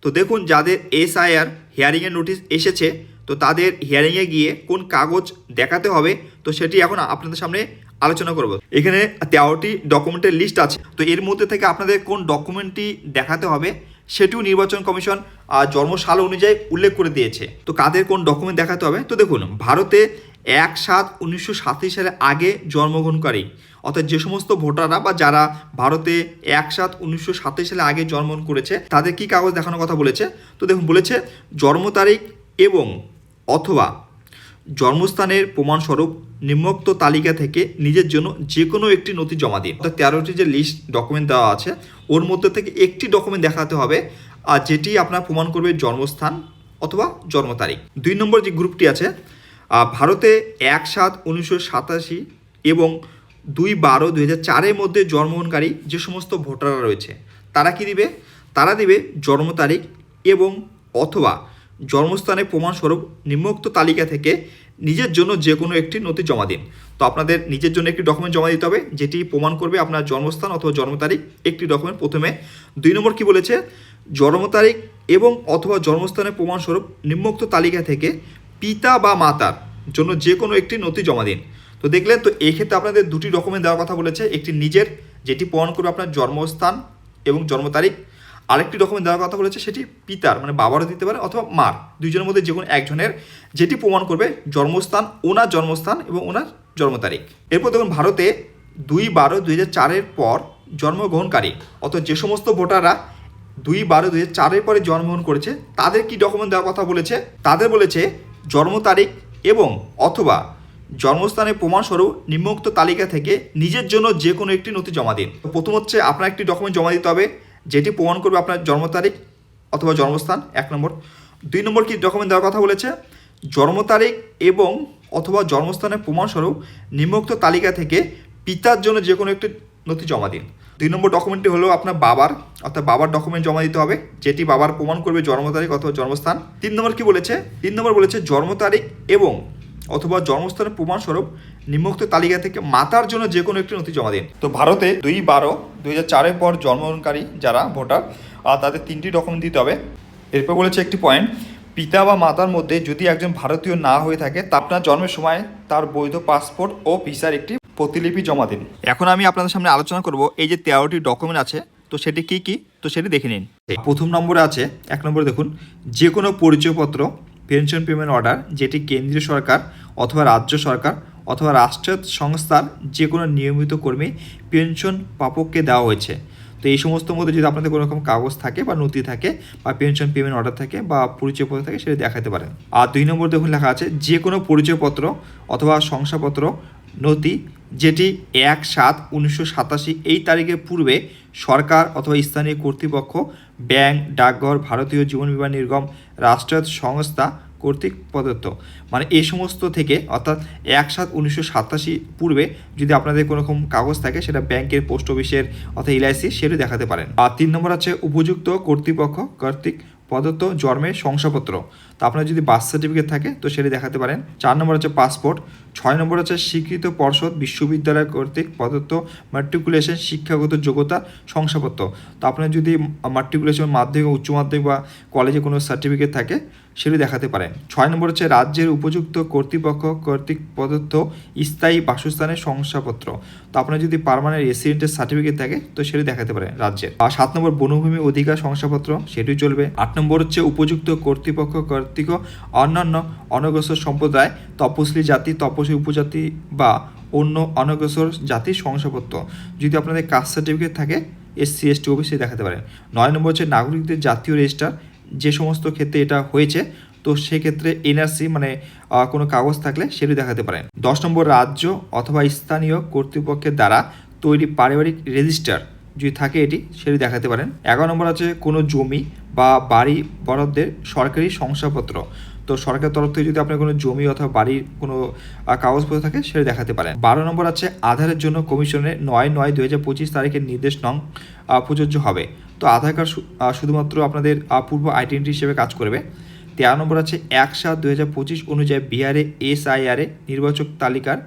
তো দেখুন যাদের SIR হিয়ারিংয়ের নোটিশ এসেছে তো তাদের হিয়ারিংয়ে গিয়ে কোন কাগজ দেখাতে হবে তো সেটি এখন আপনাদের সামনে আলোচনা করব। এখানে 13টি ডকুমেন্টের লিস্ট আছে, তো এর মধ্যে থেকে আপনাদের কোন ডকুমেন্টটি দেখাতে হবে সেটিও নির্বাচন কমিশন জন্মসাল অনুযায়ী উল্লেখ করে দিয়েছে। তো কাদের কোন ডকুমেন্ট দেখাতে হবে, তো দেখুন ভারতে 1/7/1937 সালে আগে জন্মগ্রহণকারী অর্থাৎ যে সমস্ত ভোটাররা বা যারা ভারতে 1/7/1937 সালে আগে জন্মগ্রহণ করেছে তাদের কি কাগজ দেখানোর কথা বলেছে। তো দেখুন বলেছে জন্ম তারিখ এবং অথবা জন্মস্থানের প্রমাণস্বরূপ নিম্নোক্ত তালিকা থেকে নিজের জন্য যে কোনো একটি নথি জমা দিন। অর্থাৎ 13টি যে লিস্ট ডকুমেন্ট দেওয়া আছে ওর মধ্যে থেকে একটি ডকুমেন্ট দেখাতে হবে আর যেটি আপনার প্রমাণ করবে জন্মস্থান অথবা জন্ম তারিখ। 2 নম্বর যে গ্রুপটি আছে ভারতে 1/7/1987 এবং 2/12/2004 মধ্যে জন্মগ্রহণকারী যে সমস্ত ভোটাররা রয়েছে তারা কি দিবে, তারা দিবে জন্ম তারিখ এবং অথবা জন্মস্থানের প্রমাণস্বরূপ নিম্নোক্ত তালিকা থেকে নিজের জন্য যে কোনো একটি নথি জমা দিন। তো আপনাদের নিজের জন্য একটি ডকুমেন্ট জমা দিতে হবে যেটি প্রমাণ করবে আপনার জন্মস্থান অথবা জন্ম তারিখ, একটি ডকুমেন্ট প্রথমে। 2 নম্বর কি বলেছে, জন্ম তারিখ এবং অথবা জন্মস্থানের প্রমাণস্বরূপ নিম্নোক্ত তালিকা থেকে পিতা বা মাতার জন্য যে কোনো একটি নথি জমা দিন। তো দেখলেন, তো এক্ষেত্রে আপনাদের 2টি ডকুমেন্ট দেওয়ার কথা বলেছে, একটি নিজের যেটি প্রমাণ করবে আপনার জন্মস্থান এবং জন্ম তারিখ, আরেকটি ডকুমেন্ট দেওয়ার কথা বলেছে সেটি পিতার মানে বাবারও দিতে পারে অথবা মার, দুইজনের মধ্যে যে কোনো একজনের যেটি প্রমাণ করবে জন্মস্থান, ওনার জন্মস্থান এবং ওনার জন্ম তারিখ। এরপর দেখুন ভারতে 2/12/2004 পর জন্মগ্রহণকারী অর্থাৎ যে সমস্ত ভোটাররা 2/12/2004 পরে জন্মগ্রহণ করেছে তাদের কি ডকুমেন্ট দেওয়ার কথা বলেছে, তাদের বলেছে জন্ম তারিখ এবং অথবা জন্মস্থানের প্রমাণস্বরূপ নিম্নোক্ত তালিকা থেকে নিজের জন্য যে কোনো একটি নথি জমা দিন। প্রথম হচ্ছে আপনার একটি ডকুমেন্ট জমা দিতে হবে যেটি প্রমাণ করবে আপনার জন্ম তারিখ অথবা জন্মস্থান, 1 নম্বর। 2 নম্বর কি ডকুমেন্ট দেওয়ার কথা বলেছে, জন্ম তারিখ এবং অথবা জন্মস্থানের প্রমাণস্বরূপ নিম্নোক্ত তালিকা থেকে পিতার জন্য যে কোনো একটি নথি জমা দিন। 2 নম্বর ডকুমেন্টটি হলো আপনার বাবার অর্থাৎ বাবার ডকুমেন্ট জমা দিতে হবে যেটি বাবার প্রমাণ করবে জন্ম তারিখ অথবা জন্মস্থান। 3 নম্বর কি বলেছে, 3 নম্বর বলেছে জন্ম তারিখ এবং অথবা জন্মস্থানের প্রমাণস্বরূপ নিম্নোক্ত তালিকা থেকে মাতার জন্য যে কোনো একটি নথি জমা দিন। তো ভারতে 2/12/2004 পর জন্মগ্রহণকারী যারা ভোটার তাদের 3টি ডকুমেন্ট দিতে হবে। এরপর বলেছে একটি পয়েন্ট, পিতা বা মাতার মধ্যে যদি একজন ভারতীয় না হয়ে থাকে তা আপনার জন্মের সময় তার বৈধ পাসপোর্ট ও ভিসার একটি প্রতিলিপি জমা দিন। এখন আমি আপনাদের সামনে আলোচনা করব এই যে 13টি ডকুমেন্ট আছে তো সেটি কি কি, তো সেটি দেখে নিন। প্রথম নম্বরে আছে 1 নম্বরে দেখুন যে কোনো পরিচয়পত্র, পেনশন পেমেন্ট অর্ডার যেটি কেন্দ্রীয় সরকার অথবা রাজ্য সরকার অথবা রাষ্ট্রায়ত্ত সংস্থার যে কোনো নিয়মিত কর্মী পেনশন প্রাপককে দেওয়া হয়েছে। তো এই সমস্ত মধ্যে যদি আপনাদের কোনো রকম কাগজ থাকে বা নথি থাকে বা পেনশন পেমেন্ট অর্ডার থাকে বা পরিচয়পত্র থাকে সেটা দেখাতে পারেন। আর 2 নম্বর দেখুন লেখা আছে যে কোনো পরিচয়পত্র অথবা শংসাপত্র নথি যেটি 1/7/1987 এই তারিখের পূর্বে সরকার অথবা স্থানীয় কর্তৃপক্ষ, ব্যাংক, ডাকঘর, ভারতীয় জীবন বীমা নিগম, রাষ্ট্রায়ত্ত সংস্থা কর্তৃক প্রদত্ত, মানে এই সমস্ত থেকে অর্থাৎ 1/7/1987 পূর্বে যদি আপনাদের কোনো রকম কাগজ থাকে সেটা ব্যাংকের, পোস্ট অফিসের অথবা LIC সেটা দেখাতে পারেন। আর 3 নম্বর আছে উপযুক্ত কর্তৃপক্ষ কর্তৃক প্রদত্ত জন্মের শংসাপত্র, তো আপনার যদি বার্থ সার্টিফিকেট থাকে তো সেটি দেখাতে পারেন। 4 নম্বর আছে পাসপোর্ট। 6 নম্বর আছে স্বীকৃত পর্ষদ বিশ্ববিদ্যালয় কর্তৃক প্রদত্ত ম্যাট্রিকুলেশন শিক্ষাগত যোগ্যতা শংসাপত্র, তো আপনার যদি ম্যাট্রিকুলেশন মাধ্যমিক, উচ্চ মাধ্যমিক বা কলেজে কোনো সার্টিফিকেট থাকে সেটি দেখাতে পারেন। 6 নম্বর হচ্ছে রাজ্যের উপযুক্ত কর্তৃপক্ষ কর্তৃক প্রদত্ত স্থায়ী বাসস্থানের শংসাপত্র, তো আপনার যদি পার্মানেন্ট রেসিডেন্টের সার্টিফিকেট থাকে তো সেটি দেখাতে পারেন রাজ্যের। আর 7 নম্বর বনভূমি অধিকার শংসাপত্র, সেটি চলবে। 8 নম্বর হচ্ছে উপযুক্ত কর্তৃপক্ষ কর্তৃক অন্যান্য অনগ্রসর সম্প্রদায়, তপশিলি জাতি, তপশিলি উপজাতি বা অন্য অনগ্রসর জাতির শংসাপত্র, যদি আপনাদের কাস্ট সার্টিফিকেট থাকে SC ST OBC দেখাতে পারেন। 9 নম্বর হচ্ছে নাগরিকদের জাতীয় রেজিস্টার, যে সমস্ত ক্ষেত্রে এটা হয়েছে তো সেক্ষেত্রে NRC মানে কোনো কাগজ থাকলে সেটি দেখাতে পারেন। 10 নম্বর রাজ্য অথবা স্থানীয় কর্তৃপক্ষের দ্বারা তৈরি পারিবারিক রেজিস্টার যদি থাকে এটি সেটি দেখাতে পারেন। 11 নম্বর আছে কোনো জমি বা বাড়ি বরাদ্দের সরকারি শংসাপত্র, তো সরকারের তরফ থেকে যদি আপনার কোনো জমি অথবা বাড়ির কোনো কাগজপত্র থাকে সেটা দেখাতে পারেন। 12 নম্বর আছে আধারের জন্য কমিশনের 9/9/2025 তারিখের নির্দেশ নং প্রযোজ্য হবে, তো আধার কার্ড শুধুমাত্র আপনাদের পূর্ব আইডেন্টি হিসেবে কাজ করবে। 13 নম্বর আছে 1/7/2025 অনুযায়ী বিহারে SIR নির্বাচক তালিকার